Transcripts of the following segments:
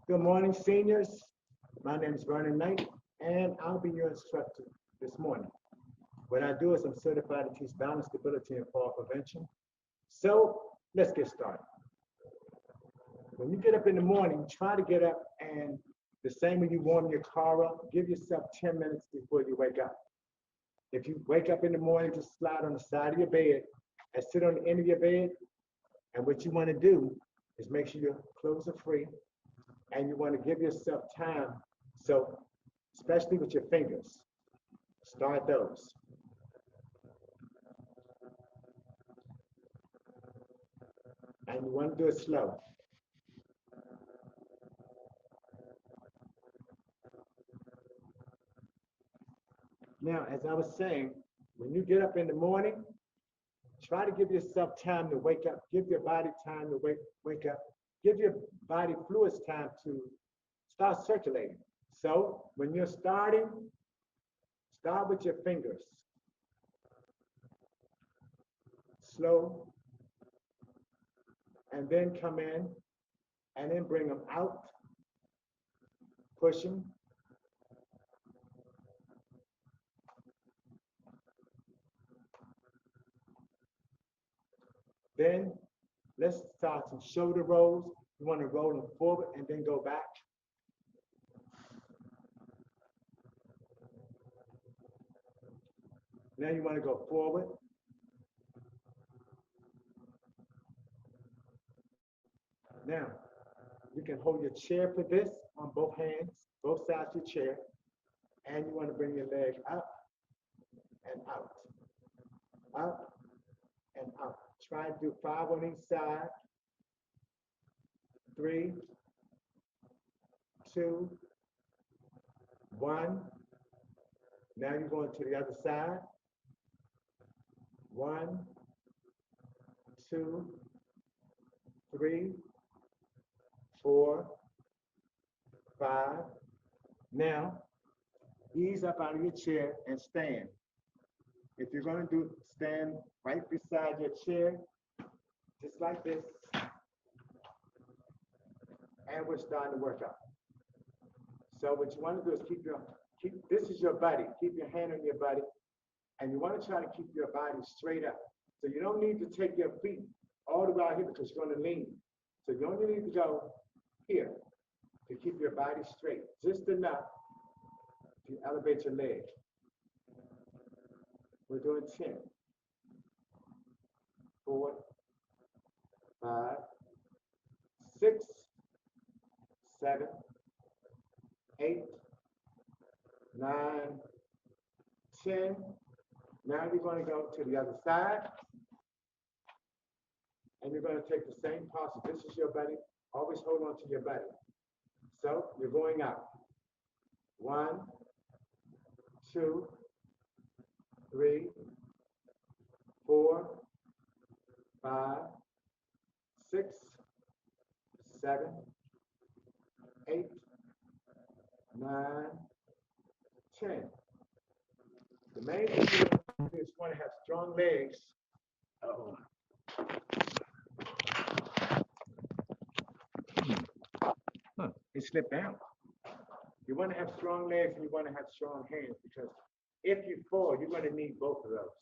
Good morning, seniors. My name is Vernon Knight, and I'll be your instructor this morning. What I do is I'm certified to teach balance, stability, and fall prevention. So let's get started. When you get up in the morning, try to get up and the same when you warm your car up, give yourself 10 minutes before you wake up. If you wake up in the morning, just slide on the side of your bed and sit on the end of your bed. And what you want to do is make sure your clothes are free and you want to give yourself time. So, especially with your fingers, start those. And you want to do it slow. Now, as I was saying, when you get up in the morning, try to give yourself time to wake up. Give your body time to wake up. Give your body fluids time to start circulating. So when you're starting, start with your fingers. Slow. And then come in and then bring them out. Push them. Then let's start some shoulder rolls. You want to roll them forward and then go back. Now you want to go forward. Now, you can hold your chair for this on both hands, both sides of your chair, and you want to bring your leg up and out, up and out. Try to do 5 on each side. 3, 2, 1. Now you're going to the other side. 1, 2, 3, 4, 5. Now, ease up out of your chair and stand. If you're going to stand right beside your chair, just like this, and we're starting to work out. So what you want to do is this is your body. Keep your hand on your body, and you want to try to keep your body straight up. So you don't need to take your feet all the way out here because you're going to lean. So you only need to go here to keep your body straight, just enough to elevate your leg. We're doing 10, 4, 5, 6, 7, 8, 9, 10. Now you're going to go to the other side. And you're going to take the same posture. This is your belly. Always hold on to your belly. So you're going out. 1, 2, 3, 4, 5, 6, 7, 8, 9, 10. The main thing is you want to have strong legs. Uh-oh. It slipped down. You want to have strong legs and you want to have strong hands because if you fall, you're going to need both of those.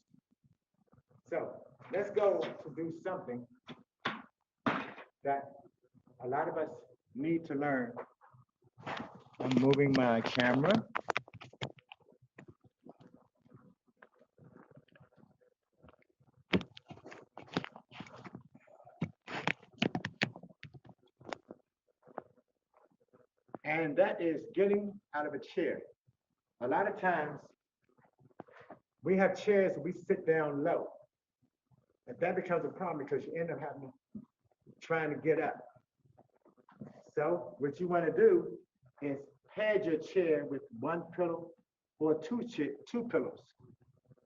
So let's go to do something that a lot of us need to learn. I'm moving my camera. And that is getting out of a chair. A lot of times, we have chairs and we sit down low. And that becomes a problem because you end up trying to get up. So what you want to do is pad your chair with 1 pillow or 2 pillows.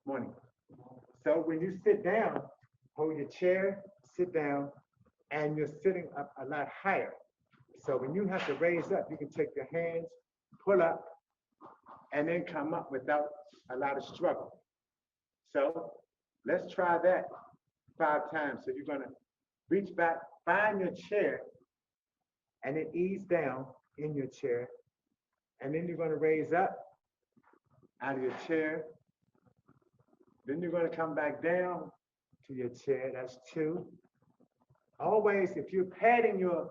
Morning. So when you sit down, hold your chair, sit down, and you're sitting up a lot higher. So when you have to raise up, you can take your hands, pull up, and then come up without a lot of struggle. So let's try that 5 times. So you're going to reach back, find your chair, and then ease down in your chair. And then you're going to raise up out of your chair. Then you're going to come back down to your chair. That's 2. Always, if you're padding your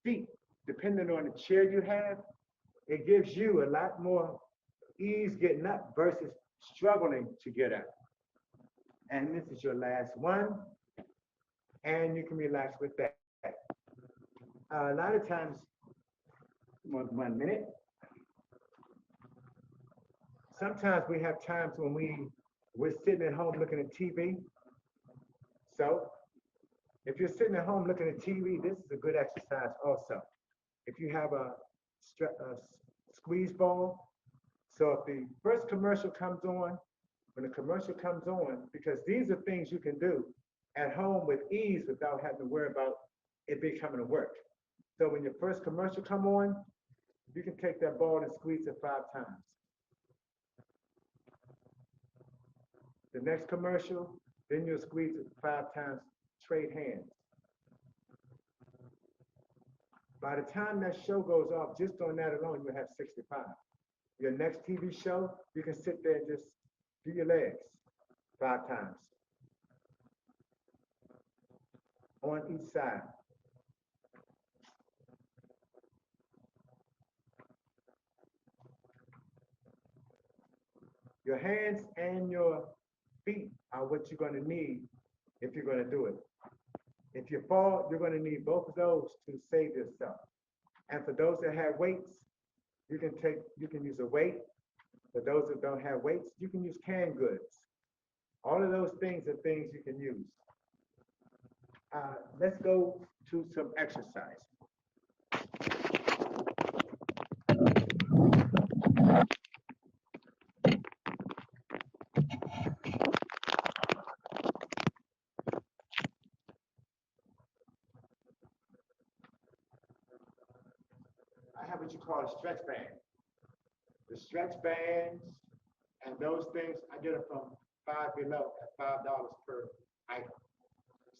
feet, depending on the chair you have, it gives you a lot more ease getting up versus struggling to get up. And this is your last one. And you can relax with that. A lot of times, 1 minute. Sometimes we have times when we're sitting at home looking at TV. So if you're sitting at home looking at TV, this is a good exercise also. If you have a squeeze ball, so if the first commercial comes on, when the commercial comes on, because these are things you can do at home with ease without having to worry about it becoming a work. So when your first commercial come on, you can take that ball and squeeze it 5 times. The next commercial, then you'll squeeze it 5 times, trade hands. By the time that show goes off, just on that alone, you'll have 65. Your next TV show, you can sit there and just do your legs 5 times on each side. Your hands and your feet are what you're going to need if you're going to do it. If you fall, you're going to need both of those to save yourself. And for those that have weights, you can use a weight. For those that don't have weights, you can use canned goods. All of those things are things you can use. Let's go to some exercise. I have what you call a stretch band. The stretch bands and those things, I get them from Five Below at $5 per item.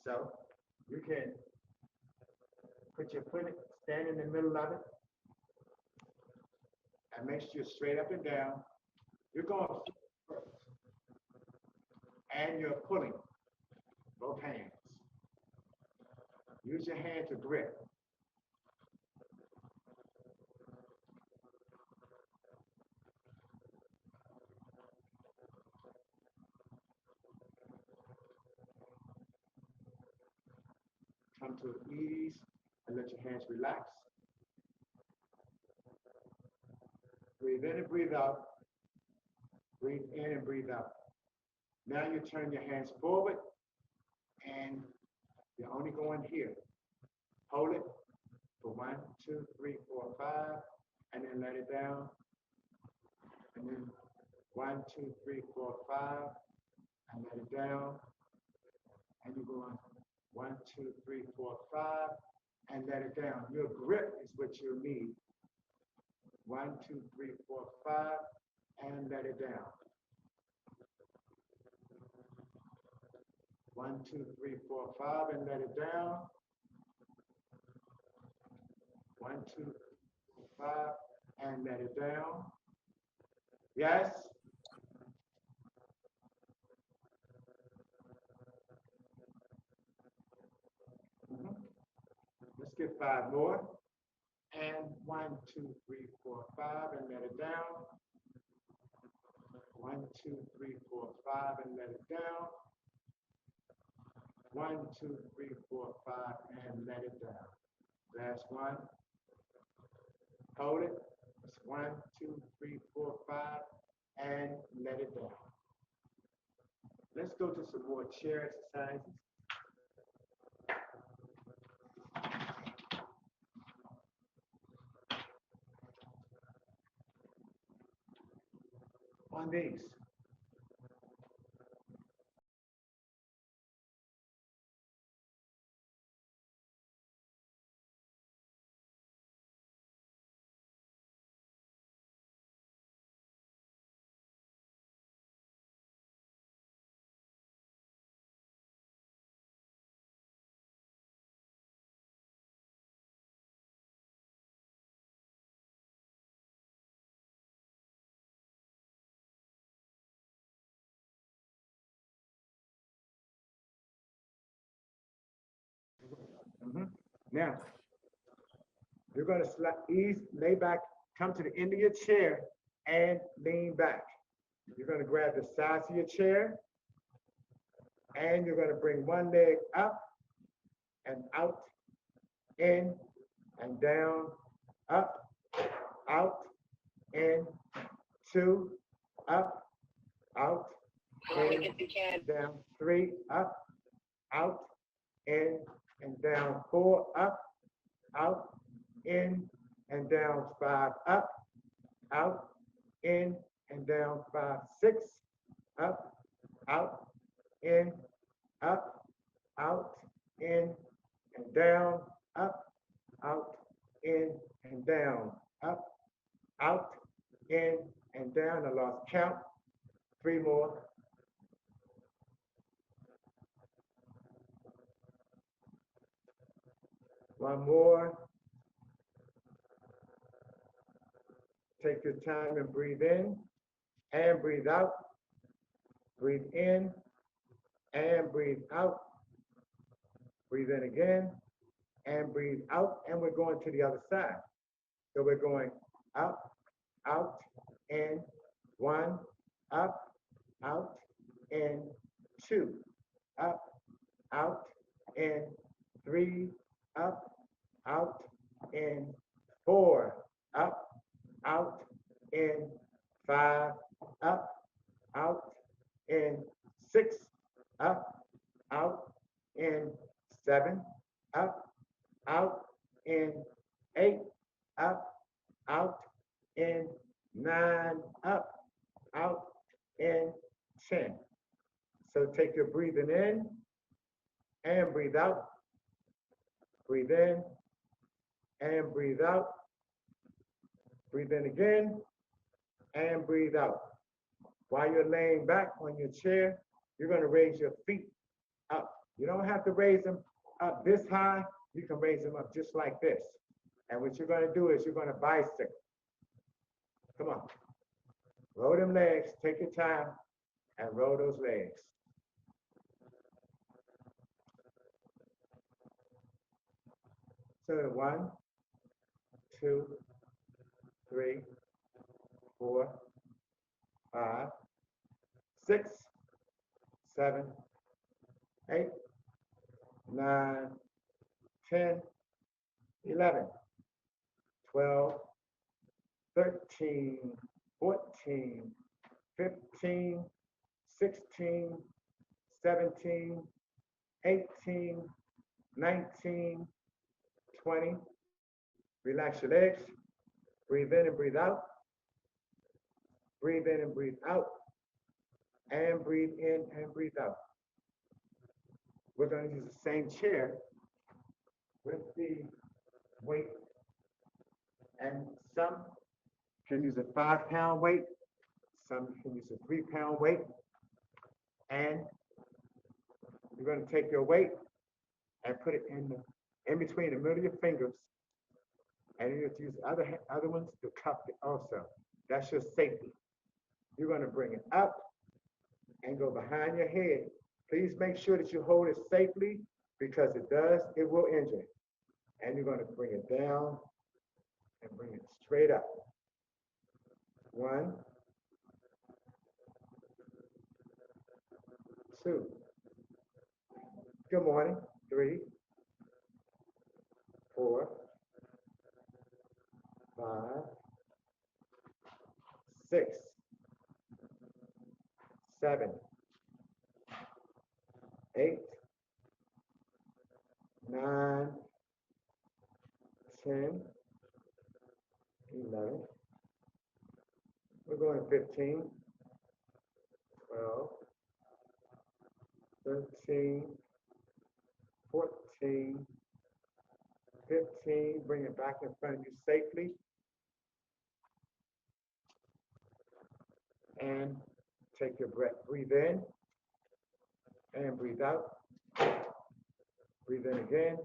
So you can put your foot, stand in the middle of it, and make sure you're straight up and down. You're going first, and you're pulling both hands. Use your hand to grip. Come to ease and let your hands relax. Breathe in and breathe out. Breathe in and breathe out. Now you turn your hands forward and you're only going here. Hold it for 1, 2, 3, 4, 5, and then let it down. And then 1, 2, 3, 4, 5, and let it down. And you go on 1, 2, 3, 4, 5, and let it down. Your grip is what you need. 1, 2, 3, 4, 5, and let it down. 1, 2, 3, 4, 5, and let it down. 1, 2, 5, and let it down. Yes? Let's get 5 more. And 1, 2, 3, 4, 5, and let it down. 1, 2, 3, 4, 5, and let it down. 1, 2, 3, 4, 5, and let it down. Last one. Hold it. It's 1, 2, 3, 4, 5, and let it down. Let's go to some more chair exercises. On these. Now, you're going to lay back, come to the end of your chair and lean back. You're going to grab the sides of your chair and you're going to bring one leg up and out, in and down, up, out, in, two, up, out, in, down, three, up, out, in, and down, four, up, out, in, and down, five, up, out, in, and down, five, six, up, out, in, up, out, in, and down, up, out, in, and down, up, out, in, and down. I lost count. Three more. One more. Take your time and breathe in and breathe out. Breathe in and breathe out. Breathe in again and breathe out. And we're going to the other side. So we're going up, out, in, one, up, out, in, two, up, out, in, three, up, out, in, four, up, out, in, five, up, out, in, six, up, out, in, seven, up, out, in, eight, up, out, in, nine, up, out, in, 10. So take your breathing in and breathe out. Breathe in and breathe out. Breathe in again and breathe out. While you're laying back on your chair, you're going to raise your feet up. You don't have to raise them up this high. You can raise them up just like this. And what you're going to do is you're going to bicycle. Come on. Roll them legs. Take your time and roll those legs. So 1, 2, 3, 4, 5, 6, 7, 8, 9, 10, 11, 12, 13, 14, 15, 16, 17, 18, 19, 20. Relax your legs. Breathe in and breathe out. Breathe in and breathe out. And breathe in and breathe out. We're going to use the same chair with the weight. And some can use a 5-pound weight. Some can use a 3-pound weight. And you're going to take your weight and put it in between the middle of your fingers. And you have to use other ones to cup it also. That's your safety. You're going to bring it up and go behind your head. Please make sure that you hold it safely because it will injure. And you're going to bring it down and bring it straight up. 1, 2. Good morning. 3, 4, 5, 6, 7, 8, 9, 10, 11. We're going 15, 12, 13, 14, 15. Bring it back in front of you safely. And take your breath. Breathe in and breathe out. Breathe in again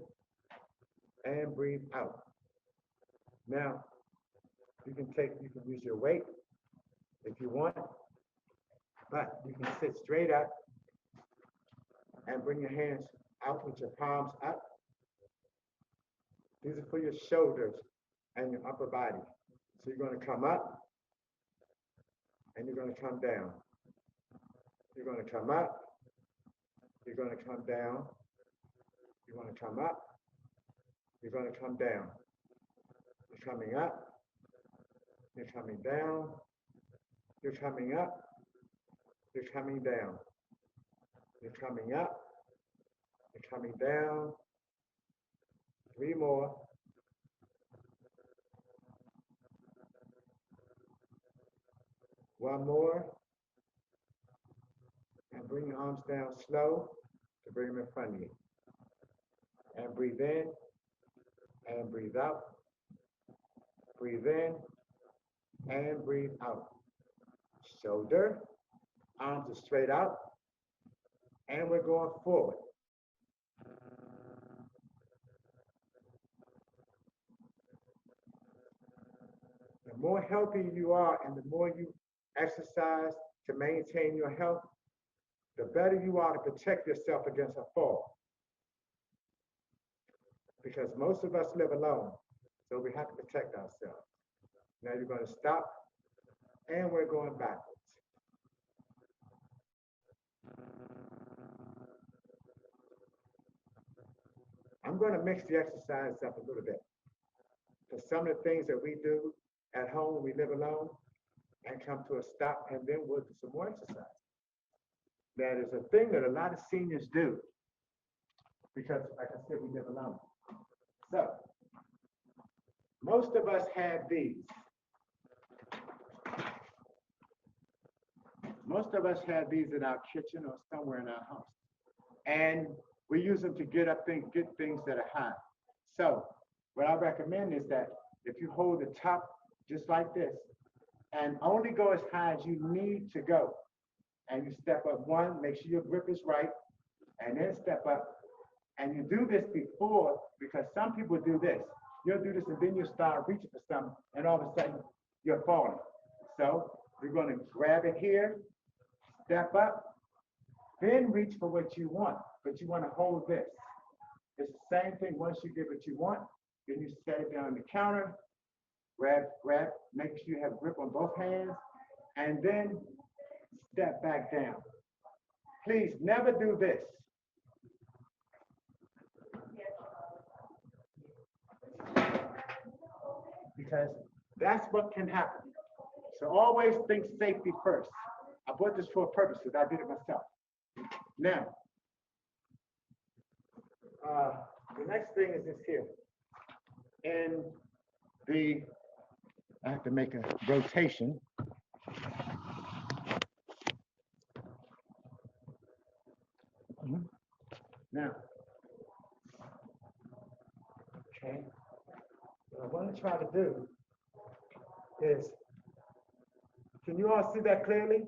and breathe out. Now, you can use your weight if you want, but you can sit straight up and bring your hands out with your palms up. These are for your shoulders and your upper body. So you're going to come up and you're going to come down. You're going to come up. You're going to come down. You're going to come up. You're going to come down. You're coming up. You're coming down. You're coming up. You're coming down. You're coming up. You're coming down. 3 more. One more. And bring your arms down slow to bring them in front of you. And breathe in and breathe out. Breathe in and breathe out. Shoulder, arms are straight out, and we're going forward. The more healthy you are and the more you exercise to maintain your health, the better you are to protect yourself against a fall. Because most of us live alone, so we have to protect ourselves. Now you're going to stop, and we're going backwards. I'm going to mix the exercise up a little bit. Because some of the things that we do at home, we live alone, and come to a stop, and then we'll do some more exercise. That is a thing that a lot of seniors do, because, like I said, we live alone. So, most of us have these. Most of us have these in our kitchen or somewhere in our house. And we use them to get up things, get things that are high. So, what I recommend is that if you hold the top just like this, and only go as high as you need to go, and you step up one, make sure your grip is right, and then step up. And you do this before, because some people do this. You'll do this and then you start reaching for something, and all of a sudden you're falling. So you're going to grab it here, step up, then reach for what you want, but you want to hold this. It's the same thing. Once you get what you want, then you set it down on the counter, grab, make sure you have grip on both hands, and then step back down. Please never do this. Because that's what can happen. So always think safety first. I bought this for a purpose because I did it myself. Now, the next thing is this here. In the, I have to make a rotation. Now, okay, what I want to try to do is, can you all see that clearly?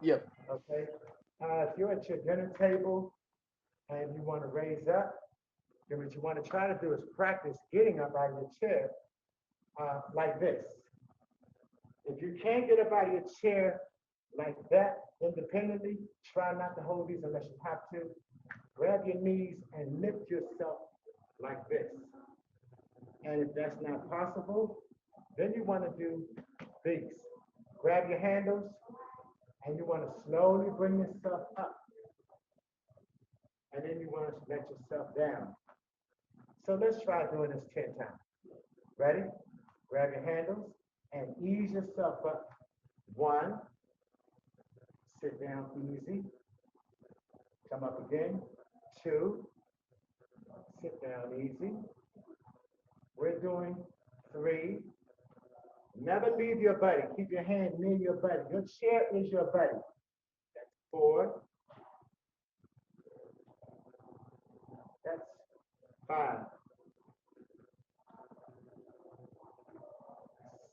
Yep. Okay. If you're at your dinner table and you want to raise up, then what you want to try to do is practice getting up out of your chair like this. If you can't get up out of your chair like that independently, try not to hold these unless you have to. Grab your knees and lift yourself like this. And if that's not possible, then you want to do these. Grab your handles and you want to slowly bring yourself up. And then you want to let yourself down. So let's try doing this 10 times. Ready? Grab your handles and ease yourself up. 1, sit down easy. Come up again. 2, sit down easy. We're doing 3. Never leave your buddy. Keep your hand near your buddy. Your chair is your buddy. That's 4. That's 5.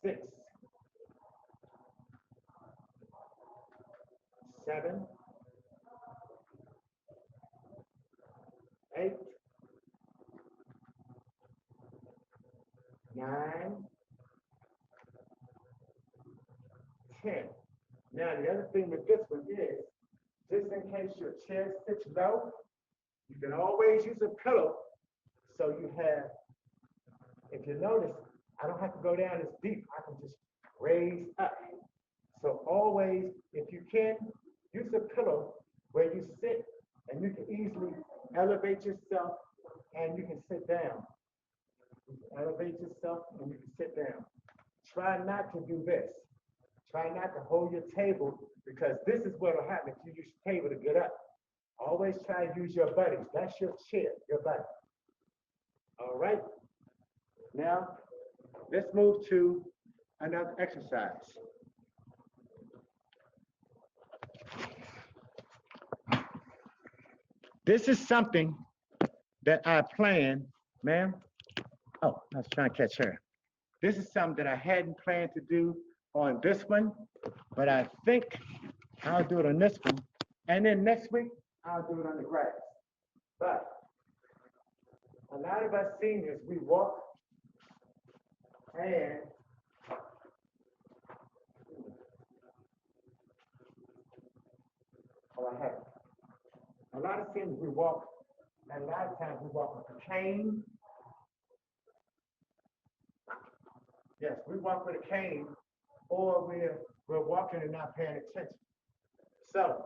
6. 7. 8. 9. 10. Now, the other thing with this one is, just in case your chair sits low, you can always use a pillow So you have, if you notice, I don't have to go down as deep. I can just raise up. So always, if you can, use a pillow where you sit and you can easily elevate yourself and you can sit down. You can elevate yourself and you can sit down. Try not to do this. Try not to hold your table because this is what will happen if you use your table to get up. Always try to use your buddies. That's your chair, your buddy. All right. Now, let's move to another exercise. This is something that I planned, ma'am. Oh, I was trying to catch her. This is something that I hadn't planned to do on this one, but I think I'll do it on this one. And then next week, I'll do it on the grass. But a lot of us seniors, we walk and a lot of seniors, we walk, and a lot of times we walk with a cane. Yes, we walk with a cane, or we're walking and not paying attention. So,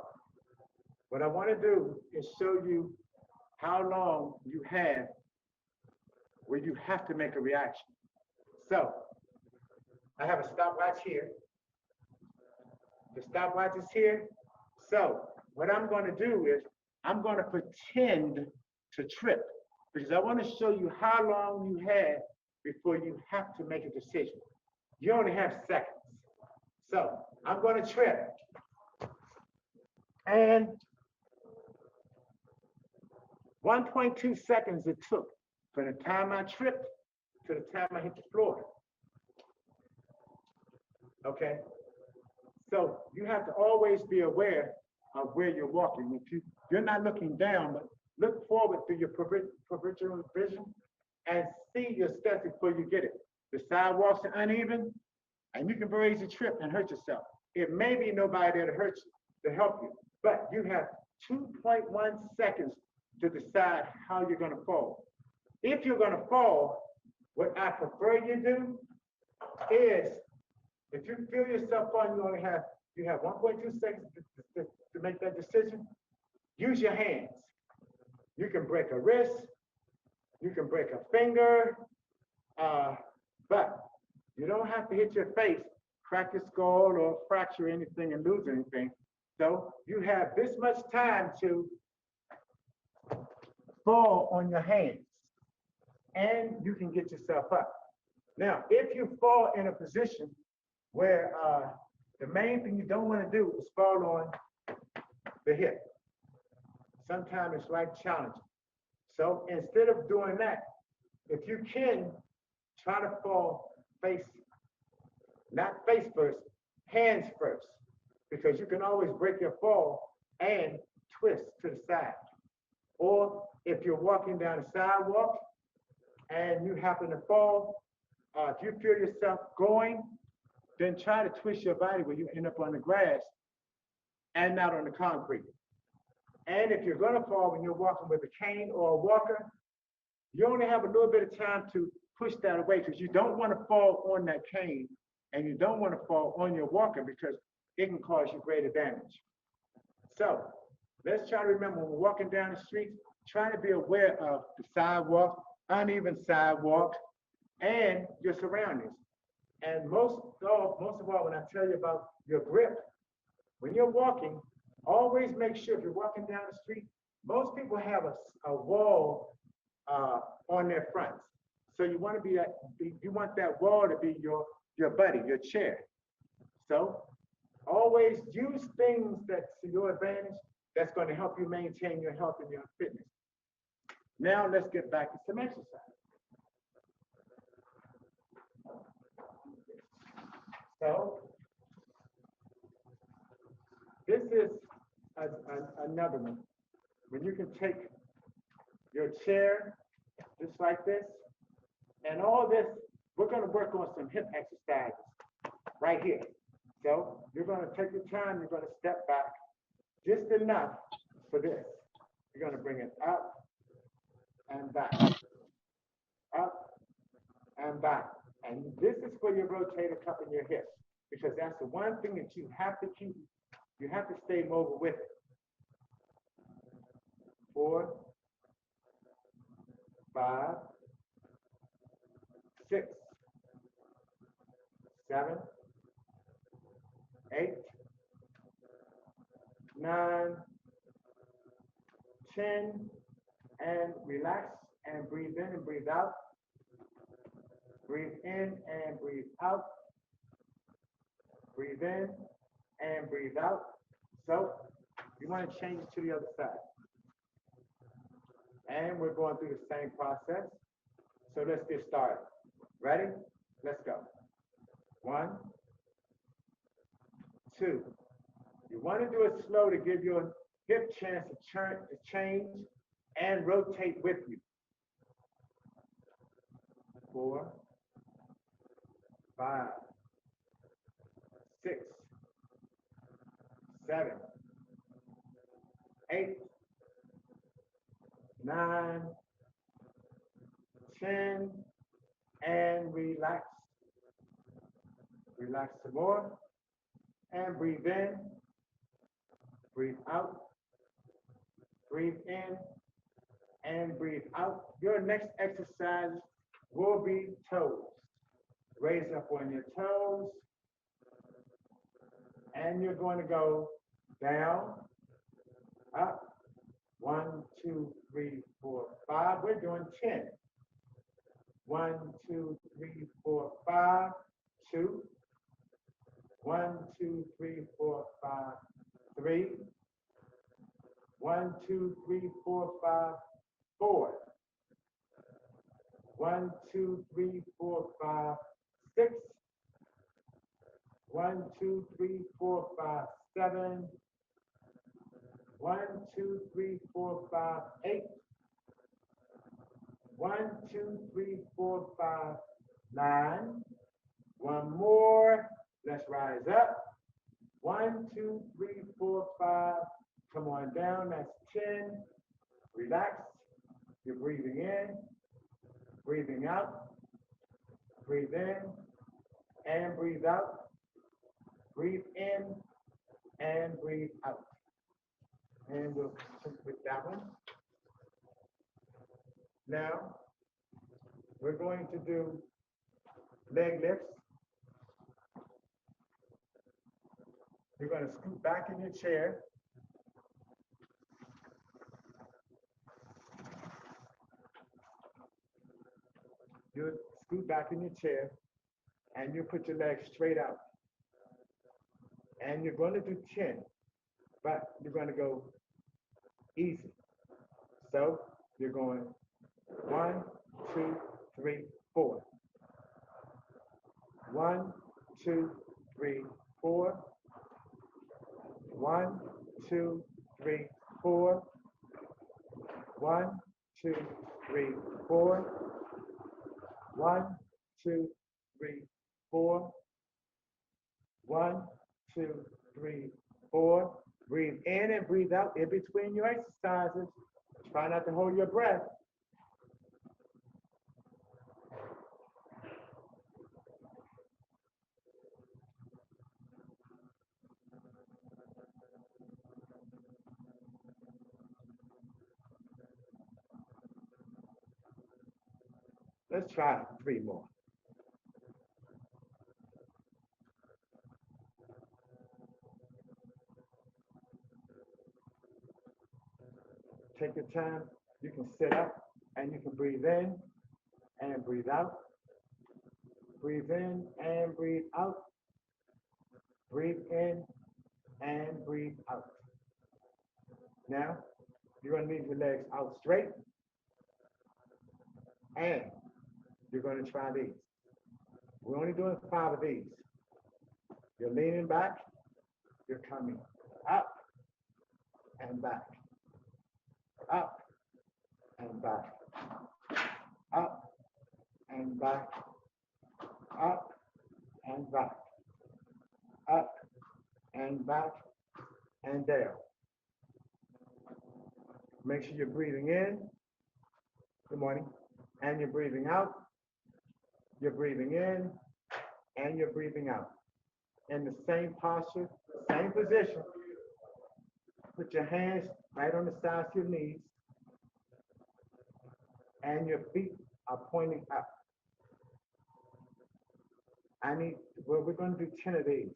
what I want to do is show you how long you have where you have to make a reaction. So, I have a stopwatch here. The stopwatch is here. So, what I'm going to do is I'm going to pretend to trip because I want to show you how long you have before you have to make a decision. You only have seconds. So I'm going to trip. And 1.2 seconds it took from the time I tripped to the time I hit the floor. Okay? So you have to always be aware of where you're walking. If you're not looking down, but look forward through your peripheral vision and see your steps before you get it. The sidewalks are uneven, and you can very easily trip and hurt yourself. It may be nobody there to hurt you, to help you, but you have 2.1 seconds to decide how you're going to fall. If you're going to fall, what I prefer you do is, if you feel yourself falling, you have 1.2 seconds to make that decision. Use your hands. You can break a wrist, you can break a finger, but you don't have to hit your face, crack your skull, or fracture anything and lose anything. So you have this much time to fall on your hands, and you can get yourself up. Now, if you fall in a position where the main thing you don't want to do is fall on the hip. Sometimes it's like challenging. So instead of doing that, if you can, try to fall face, not face first, hands first, because you can always break your fall and twist to the side. Or if you're walking down a sidewalk and you happen to fall, if you feel yourself going, then try to twist your body where you end up on the grass and not on the concrete. And if you're going to fall when you're walking with a cane or a walker, you only have a little bit of time to push that away because you don't want to fall on that cane and you don't want to fall on your walker because it can cause you greater damage. So let's try to remember when we're walking down the street, try to be aware of the sidewalk, uneven sidewalk, and your surroundings. And most of all, when I tell you about your grip, when you're walking, always make sure if you're walking down the street, most people have a wall on their fronts. So you want that wall to be your buddy, your chair. So always use things that's to your advantage that's going to help you maintain your health and your fitness. Now let's get back to some exercise. So this is another one. When you can take your chair just like this, and all this, we're going to work on some hip exercises right here. So you're going to take your time, you're going to step back just enough for this. You're going to bring it up and back. up and back. And this is for your rotator cuff and your hips, because that's the one thing that you have to keep, you have to stay mobile with it. 4, 5, 6, 7, 8, 9, 10, and relax and breathe in and breathe out. Breathe in and breathe out. Breathe in and breathe out. So you want to change it to the other side. And we're going through the same process. So let's get started. Ready? Let's go. 1, 2. You want to do it slow to give your hip chance to change and rotate with you. 4, 5, 6, 7, 8, 9, 10, and relax. Relax some more, and breathe in, breathe out, breathe in, and breathe out. Your next exercise will be toes. Raise up on your toes, and you're going to go down, up, 1, 2, 3, 4, 5. We're doing 10. 1, 2, 3, 4, 5, 2. 1, 2, 3, 4, 5, 3. 1, 2, 3, 4, 5, 4. 1, 2, 3, 4, 5, 6. 1, 2, 3, 4, 5, 7. 1, 2, 3, 4, 5, 8. 1, 2, 3, 4, 5, 9. One more. Let's rise up. 1, 2, 3, 4, 5. Come on down. That's 10. Relax. You're breathing in, breathing out. Breathe in and breathe out. Breathe in and breathe out. And we'll stick with that one. Now, we're going to do leg lifts. You're going to scoot back in your chair. You scoot back in your chair, and you put your legs straight out. And you're going to do 10, but you're going to go easy. So you're going 1, 2, 3, 4. 1, 2, 3, 4. 1, 2, 3, 4. 1, 2, 3, 4. 1, 2, 3, 4. 1, 2, 3, 4. Breathe in and breathe out in between your exercises. Try not to hold your breath. Let's try 3 more. Take your time. You can sit up and you can breathe in and breathe out. Breathe in and breathe out. Breathe in and breathe out. Now, you're going to leave your legs out straight. And you're going to try these. We're only doing 5 of these. You're leaning back. You're coming up and back. Up and back. Up and back. Up and back. Up and back and down. Make sure you're breathing in. Good morning. and you're breathing out. You're breathing in, and you're breathing out. In the same posture, same position. Put your hands right on the sides of your knees, and your feet are pointing up. We're going to do 10 of these.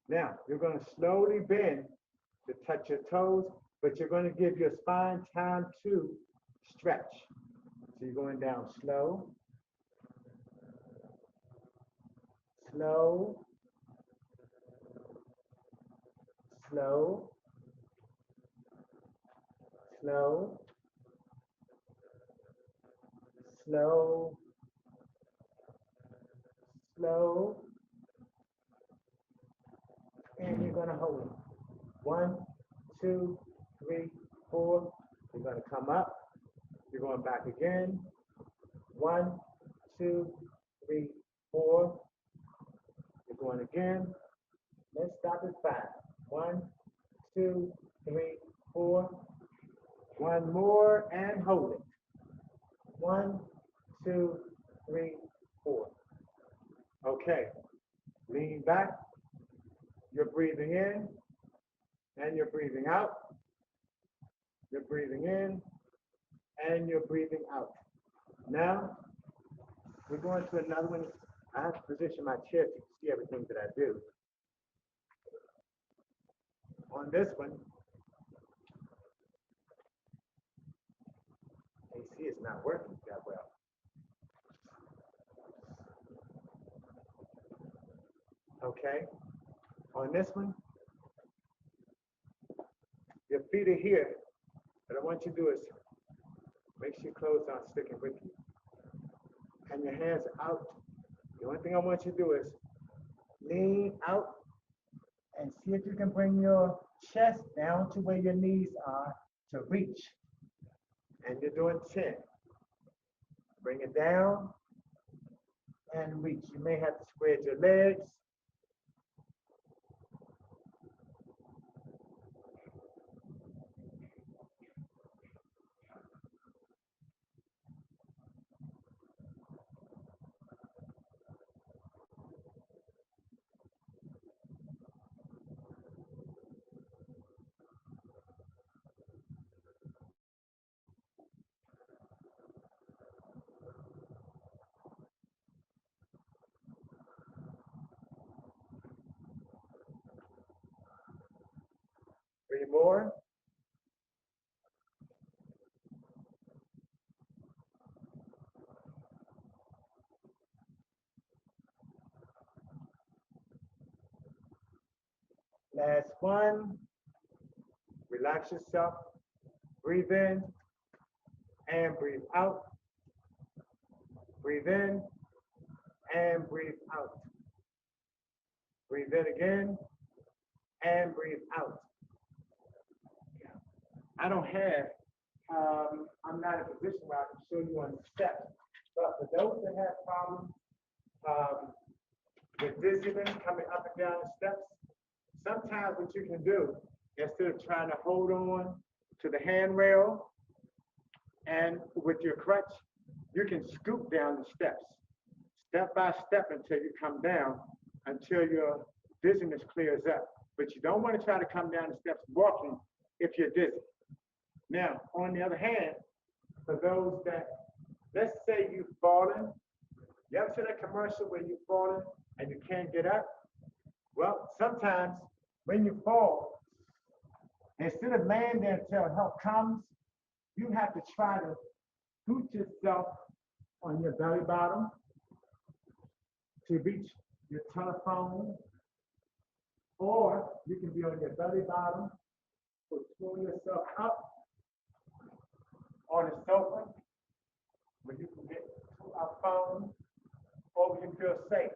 Now, you're going to slowly bend to touch your toes, but you're going to give your spine time to stretch. So you're going down slow, slow, slow, slow, slow, slow, and you're going to hold it. 1, 2, 3, 4. You're going to come up. You're going back again. 1, 2, 3, 4. You're going again. Let's stop at 5. 1, 2, 3, 4. One more and hold it. 1, 2, 3, 4. Okay. Lean back. You're breathing in and you're breathing out. You're breathing in and you're breathing out. Now, we're going to another one. I have to position my chair so you can see everything that I do. On this one, AC is not working that well. Okay. On this one, your feet are here. What I want you to do is make sure your clothes aren't sticking with you. And your hands are out. The only thing I want you to do is lean out and see if you can bring your chest down to where your knees are to reach. And you're doing 10. Bring it down and reach. You may have to spread your legs. Three more. Last one. Relax yourself. Breathe in and breathe out. Breathe in and breathe out. Breathe in again and breathe out. I don't have, I'm not in a position where I can show you on the steps, but for those that have problems with dizziness coming up and down the steps, sometimes what you can do, instead of trying to hold on to the handrail and with your crutch, you can scoop down the steps, step by step until you come down, until your dizziness clears up. But you don't want to try to come down the steps walking if you're dizzy. Now, on the other hand, for those that, let's say you've fallen, you ever see that commercial where you've fallen and you can't get up? Well, sometimes when you fall, instead of laying there until help comes, you have to try to scoot yourself on your belly bottom to reach your telephone, or you can be on your belly bottom, so pull yourself up on a sofa where you can get to a phone, or you feel safe.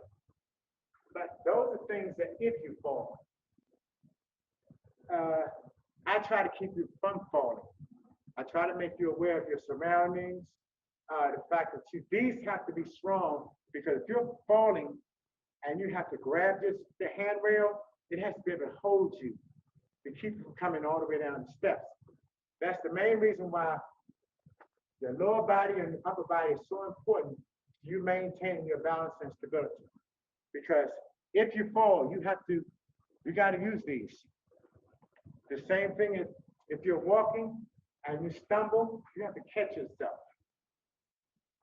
But those are things that if you fall, I try to keep you from falling. I try to make you aware of your surroundings, the fact that these have to be strong, because if you're falling and you have to grab the handrail, it has to be able to hold you to keep you from coming all the way down the steps. That's the main reason why Your lower body and your upper body is so important to you maintaining your balance and stability. Because if you fall, you got to use these. The same thing is if you're walking and you stumble, you have to catch yourself.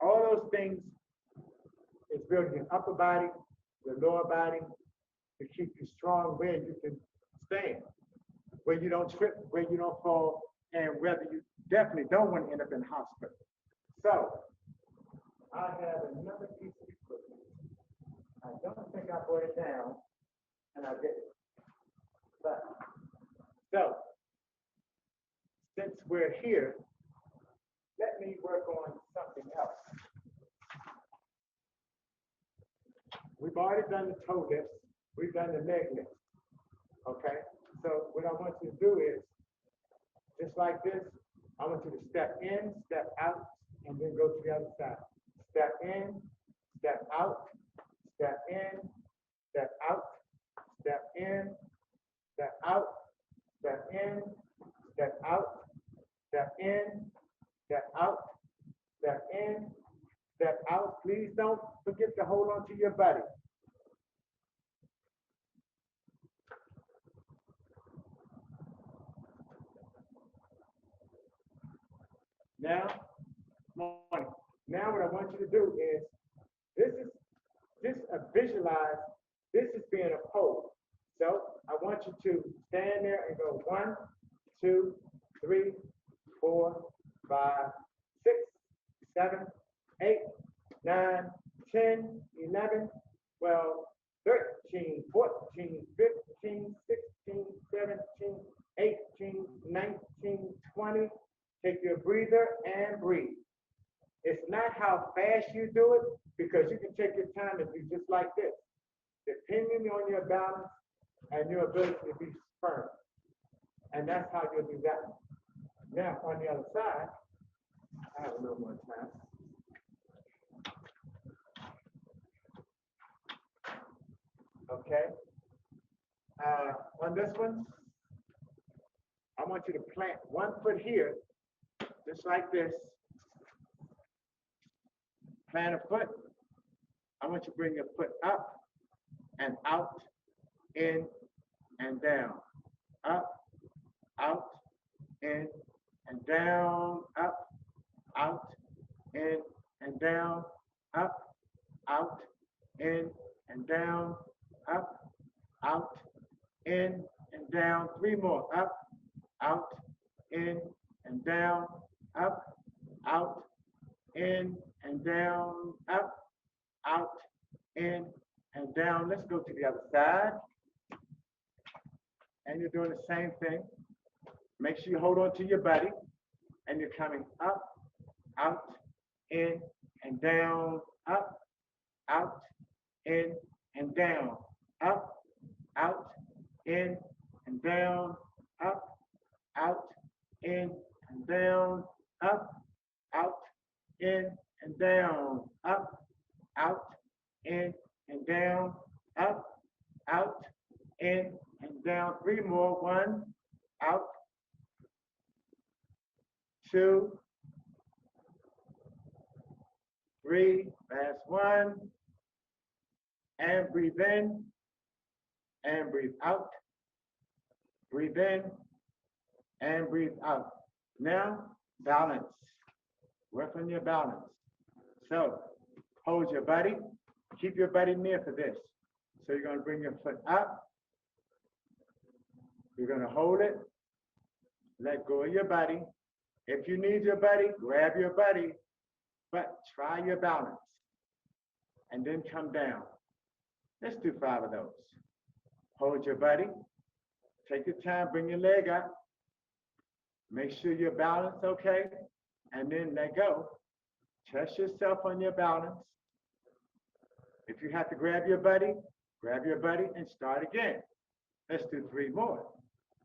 All those things is building your upper body, your lower body, to keep you strong where you can stand, where you don't trip, where you don't fall, and whether you definitely don't want to end up in the hospital. So, I have another piece of equipment. I don't think I brought it down, and I didn't. But, so, since we're here, let me work on something else. We've already done the toe lifts. We've done the leg lifts. Okay? So what I want you to do is, just like this, I want you to step in, step out, and then go to the other side. Step in, step out, step in, step out, step in, step out, step in, step out, step in, step out, step in, step out. Please don't forget to hold on to your body. Now, morning. Now what I want you to do is, visualize, this is being a pole. So I want you to stand there and go 1, 2, 3, 4, 5, 6, 7, 8, 9, 10, 11, 12, 13, 14, 15, 16, 17, 18, 19, 20. Take your breather and breathe. It's not how fast you do it, because you can take your time and do just like this, depending on your balance and your ability to be firm. And that's how you'll do that. Now, on the other side, I have a little more time. Okay. On this one, I want you to plant 1 foot here, just like this. Plant a foot. I want you to bring your foot up and out, in and down. Up, out, in and down. Up, out, in and down. Up, out, in and down. Up, out, in and down. 3 more. Up, out, in and down. Up, out, in and down. Up, out, in and down. Let's go to the other side. And you're doing the same thing. Make sure you hold on to your body. And you're coming up, out, in and down. Up, out, in and down. Up, out, in and down. Up, out, in and down. Up, out, in and down. Up, out, in and down. Up, out, in and down. 3 more. 1, out, 2, 3. Last 1. And breathe in and breathe out. Breathe in and breathe out. Now, balance. Work on your balance. So, hold your body. Keep your body near for this. So you're going to bring your foot up. You're going to hold it. Let go of your body. If you need your body, grab your body. But try your balance. And then come down. Let's do 5 of those. Hold your body. Take your time. Bring your leg up. Make sure you're balanced, okay? And then let go. Test yourself on your balance. If you have to grab your body and start again. Let's do 3 more.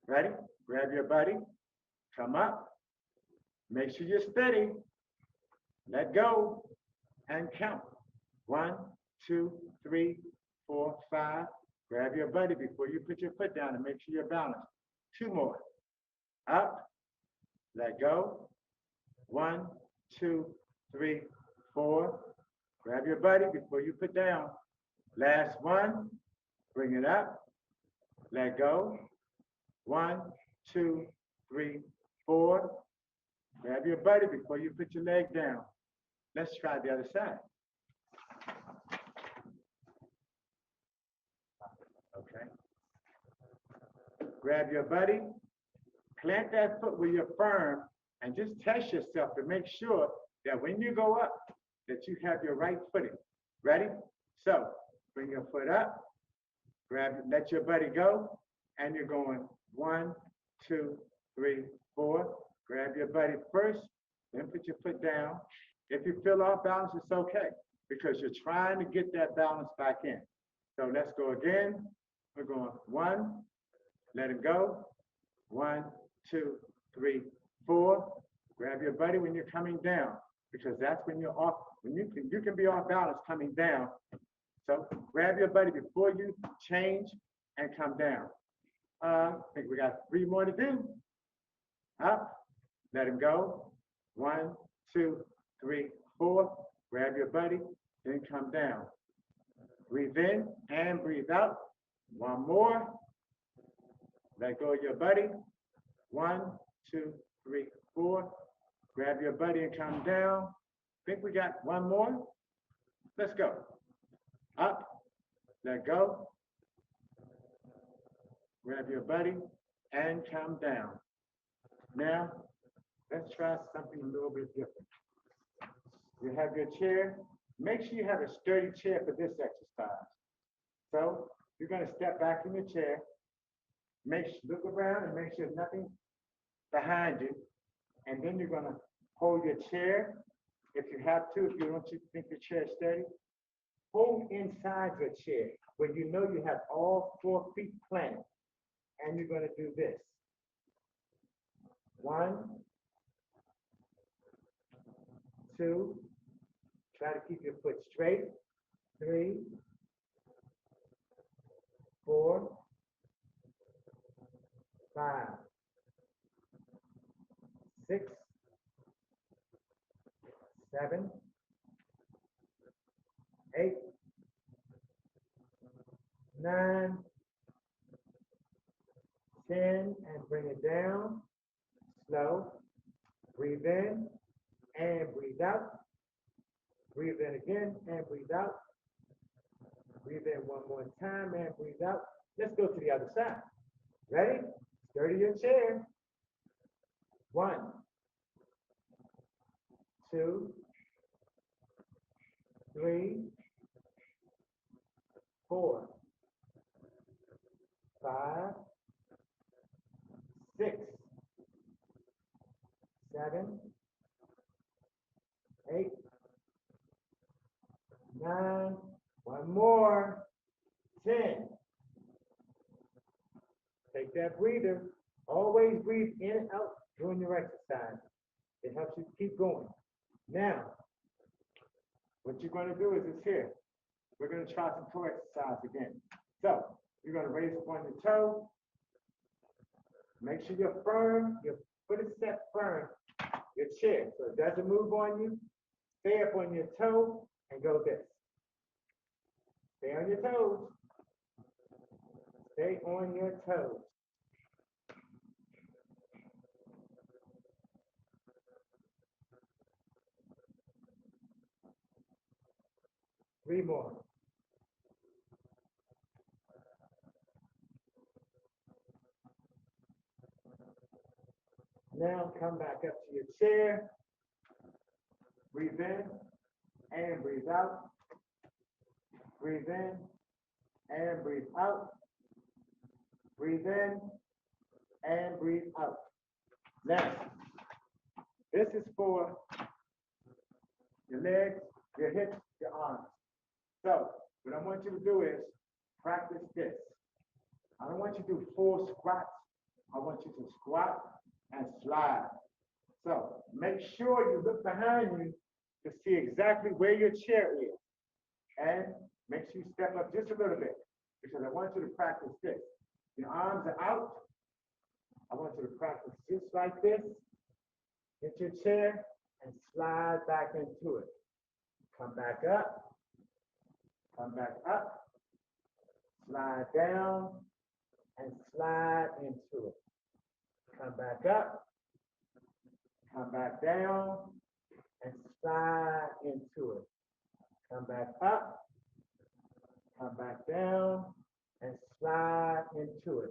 Ready? Grab your body. Come up. Make sure you're steady. Let go. And count. 1, 2, 3, 4, 5. Grab your body before you put your foot down and make sure you're balanced. 2 more. Up. Let go. 1, two, three, four. Grab your buddy before you put down. Last one, bring it up, let go. One, two, three, four. Grab your buddy before you put your leg down. Let's try the other side. Okay. Grab your buddy, plant that foot where you're firm, and just test yourself to make sure that when you go up, that you have your right footing. Ready? So, bring your foot up, let your buddy go, and you're going 1, 2, 3, 4. Grab your buddy first, then put your foot down. If you feel off balance, it's okay, because you're trying to get that balance back in. So let's go again. We're going 1, let it go. 1, 2, 3, 4. Grab your buddy when you're coming down, because that's when you're off. When you can be off balance coming down. So grab your buddy before you change and come down. I think we got 3 more to do. Up, let him go. 1, 2, 3, 4. Grab your buddy, then come down. Breathe in and breathe out. 1 more. Let go of your buddy. 1, 2, 3, 4. Grab your buddy and come down. Think we got 1 more? Let's go. Up, let go. Grab your buddy and come down. Now, let's try something a little bit different. You have your chair. Make sure you have a sturdy chair for this exercise. So, you're going to step back in your chair. Look around and make sure there's nothing behind you. And then you're going to hold your chair. If you have to, if you don't think your chair is steady, hold inside your chair where you know you have all 4 feet planted. And you're going to do this. 1, 2, try to keep your foot straight. 3, 4, 5, 6, 7, 8, 9, 10, and bring it down. Slow. Breathe in and breathe out. Breathe in again and breathe out. Breathe in 1 more time and breathe out. Let's go to the other side. Ready? Sturdy your chair. 1, 2, 3, 4, 5, 6, 7, 8, 9, 1 more, 10. Take that breather. Always breathe in and out during your exercise. It helps you keep going. Now, what you're going to do is this here. We're going to try some toe exercise again. So, you're going to raise up on your toe. Make sure you're firm. Your foot is set firm. Your chair, so it doesn't move on you. Stay up on your toe and go this. Stay on your toes. Stay on your toes. Three more. Now come back up to your chair. Breathe in and breathe out. Breathe in and breathe out. Breathe in and breathe out. Now, this is for your legs, your hips, your arms. So, what I want you to do is practice this. I don't want you to do full squats. I want you to squat and slide. So, make sure you look behind you to see exactly where your chair is. And make sure you step up just a little bit, because I want you to practice this. Your arms are out. I want you to practice just like this. Get your chair and slide back into it. Come back up, slide down, and slide into it. Come back up, come back down, and slide into it. Come back up, come back down, and slide into it.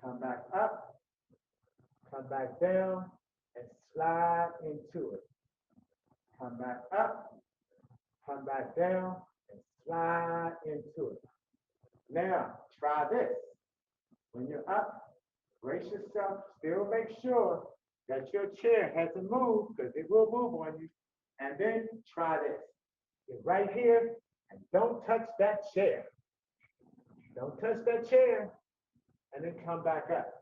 Come back up, come back down, and slide into it. Come back up, come back down, and slide into it. Now, try this. When you're up, brace yourself. Still make sure that your chair hasn't moved, because it will move on you. And then try this. Get right here and don't touch that chair. Don't touch that chair. And then come back up.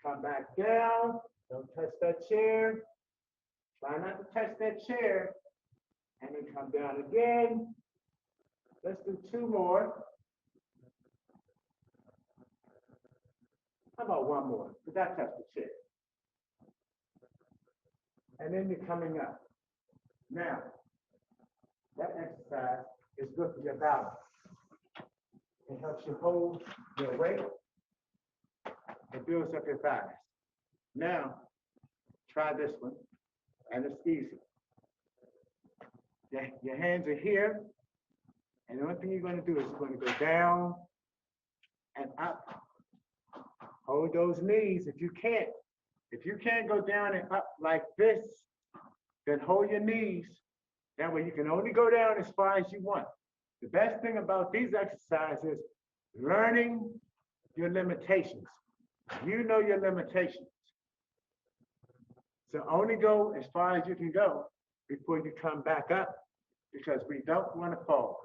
Come back down. Don't touch that chair. Try not to touch that chair. And then come down again. Let's do 2 more. How about 1 more? Because I touched the chair. And then you're coming up. Now, that exercise is good for your balance. It helps you hold your weight. It builds up your thighs. Now, try this one, and it's easy. Your hands are here, and the only thing you're going to do is you're going to go down and up. Hold those knees if you can't. If you can't go down and up like this, then hold your knees. That way you can only go down as far as you want. The best thing about these exercises is learning your limitations. You know your limitations. So only go as far as you can go before you come back up, because we don't want to fall.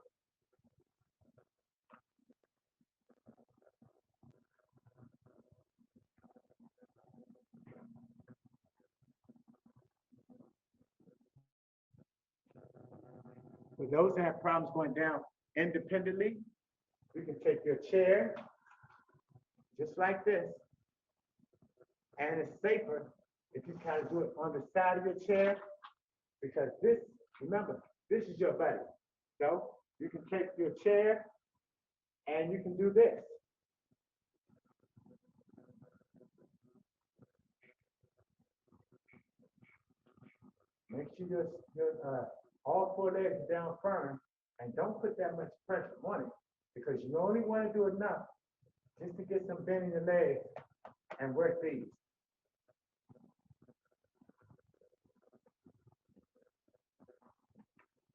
For those that have problems going down independently, you can take your chair just like this, and it's safer if you kind of do it on the side of your chair, because this, remember, this is your buddy. So you can take your chair and you can do this. Make sure your all 4 legs are down firm, and don't put that much pressure on it, because you only want to do enough just to get some bend in your legs and work these.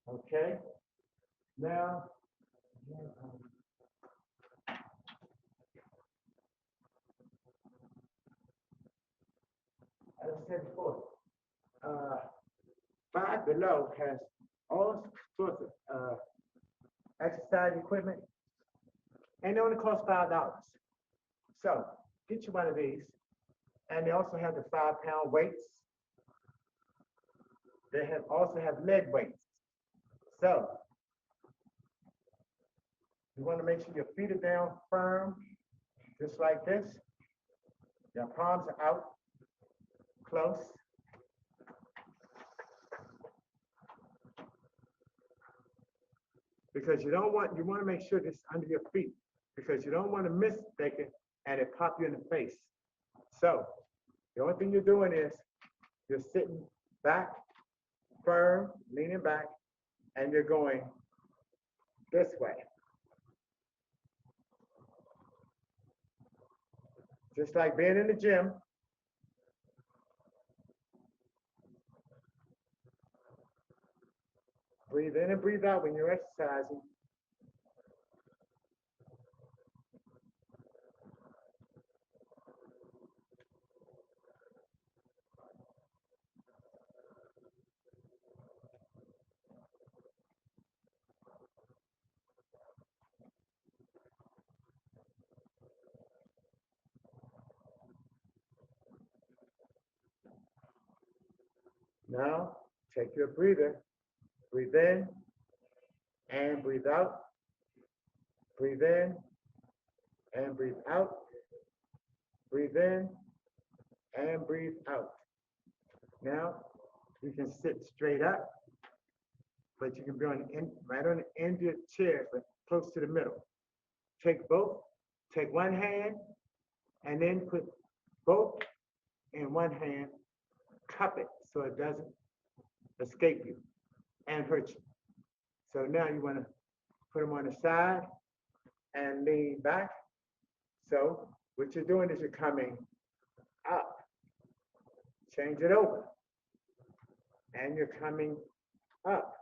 Okay? Now, as I said before, Five Below has all sorts of exercise equipment, and they only cost $5. So get you one of these, and they also have the 5-pound weights. They also have leg weights. So you want to make sure your feet are down firm, just like this. Your palms are out close. Because you want to make sure this is under your feet, because you don't want to mistake it and it pop you in the face. So the only thing you're doing is you're sitting back, firm, leaning back, and you're going this way. Just like being in the gym. Breathe in and breathe out when you're exercising. Now, take your breather. Breathe in and breathe out. Breathe in and breathe out. Breathe in and breathe out. Now, You can sit straight up, but you can be right on the end of your chair, but close to the middle. Take one hand, and then put both in one hand, cup it so it doesn't escape you and hurt you. So now you want to put them on the side and lean back. So what you're doing is you're coming up, change it over, and you're coming up,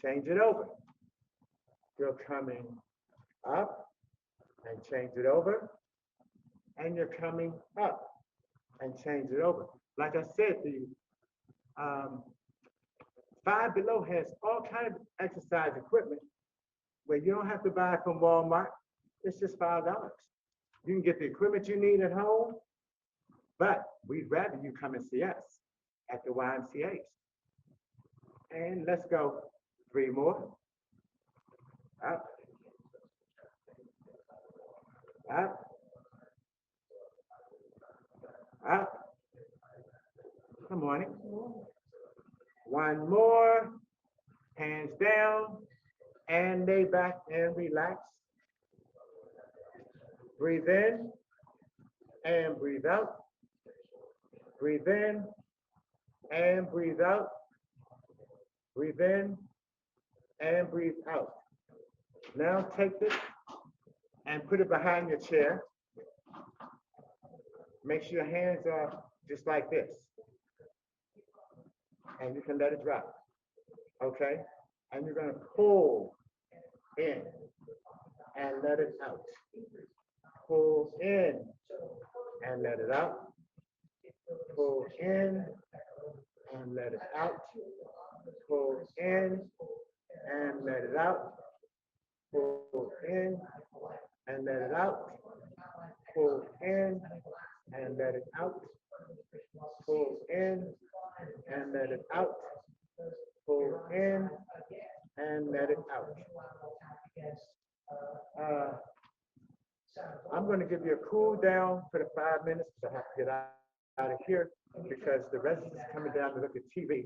change it over. You're coming up and change it over, and you're coming up and change it over. Like I said, the Five Below has all kind of exercise equipment where you don't have to buy it from Walmart. It's just $5. You can get the equipment you need at home, but we'd rather you come and see us at the YMCA's. And let's go 3 more. Up, up, up. Good morning. 1 more. Hands down and lay back and relax. Breathe in and breathe out. Breathe in and breathe out. Breathe in and breathe out. Now take this and put it behind your chair. Make sure your hands are just like this. And you can let it drop. Okay? And you're going to pull in and let it out. Pull in and let it out. Pull in and let it out. Pull in and let it out. Pull in and let it out. Pull in and let it out. Pull in and let it out. Pull in and let it out. I'm going to give you a cool down for the 5 minutes because I have to get out of here because the residents are coming down to look at TV,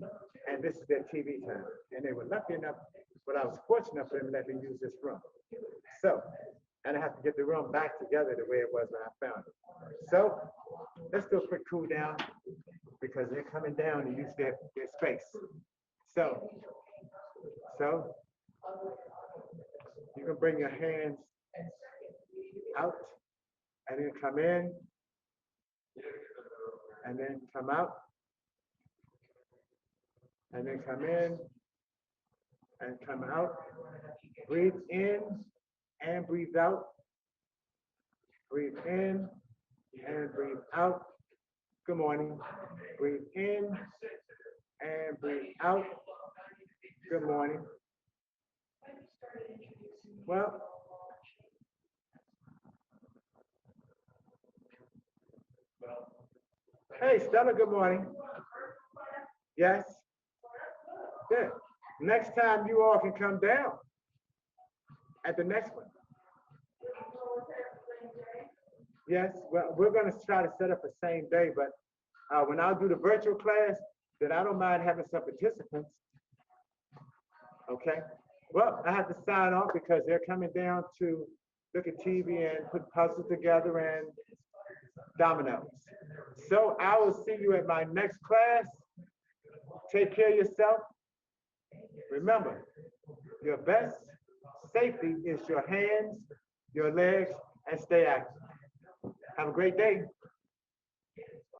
and this is their TV time. And they were lucky enough, but I was fortunate enough for them to let me use this room. So, and I have to get the room back together the way it was when I found it. So, let's do a quick cool down because they're coming down to use their space. So you can bring your hands out and then come in and then come out and then come in and come out. Breathe in and breathe out. Breathe in and breathe out. Good morning. Breathe in and breathe out. Good morning. Well, hey, Stella, good morning. Yes? Good. Next time you all can come down at the next one. Yes, well, we're going to try to set up the same day, but when I'll do the virtual class, then I don't mind having some participants. Okay? Well, I have to sign off because they're coming down to look at TV and put puzzles together and dominoes. So I will see you at my next class. Take care of yourself. Remember, your best safety is your hands, your legs, and stay active. Have a great day.